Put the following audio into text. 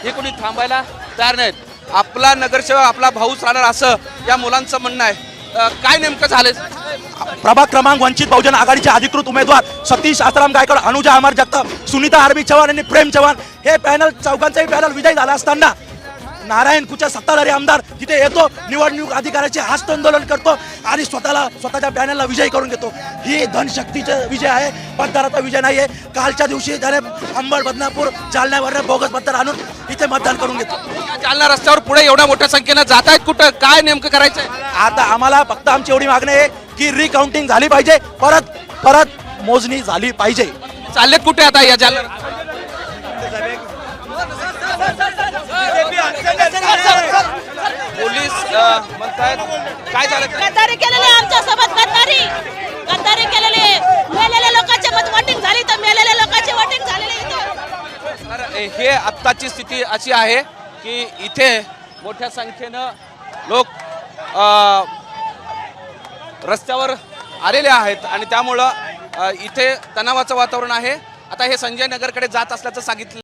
हे कोणी थांबायला तयार नाहीत। आपला नगरसेवक आपला भाऊच राहणार असं या मुलांचं म्हणणं आहे। काय नेमकं झालं? प्रभाग क्रमांक वंचित बहुजन आघाडीचे अधिकृत उमेदवार सतीश आसाराम गायकवाड, अनुजा अमर जगताप, सुनीता आरबी चव्हाण आणि प्रेम चव्हाण हे पॅनल चौघांचाही पॅनल विजयी झाला असताना नारायणपूरच्या सत्ताधारी आमदार तिथे येतो, निवडणूक अधिकाऱ्याचे हस्त आंदोलन करतो आणि स्वतःच्या पॅनलला विजयी करून घेतो। ही धनशक्तीचा विजय आहे, मतदाराचा विजय नाही आहे। कालच्या दिवशी त्याने अंबड, बदनापूर, जालन्यावरनं बोगस मतदार आणून इथे मतदान करून घेतो। जालना रस्त्यावर पुढे एवढ्या मोठ्या संख्येनं जात आहेत, कुठं काय नेमकं करायचंय? आता आम्हाला फक्त आमची एवढी मागणी आहे की रिकाउंटिंग झाली पाहिजे, परत मोजणी झाली पाहिजे। चाललेत कुठे आता या जालना? पोलीस म्हणतायत काय झालं? गद्दारी केलेली आमच्या सोबत, गद्दारी केलेली। मेलेल्या लोकांची वोटिंग झाली तर मेलेल्या लोकांची वोटिंग झालेली इथे। तर हे आत्ताची स्थिती अशी आहे की इथे मोठ्या संख्येनं लोक रस्त्यावर आलेले आहेत आणि त्यामुळं इथे तणावाचं वातावरण आहे। आता हे संजय नगरकडे जात असल्याचं सांगितलं।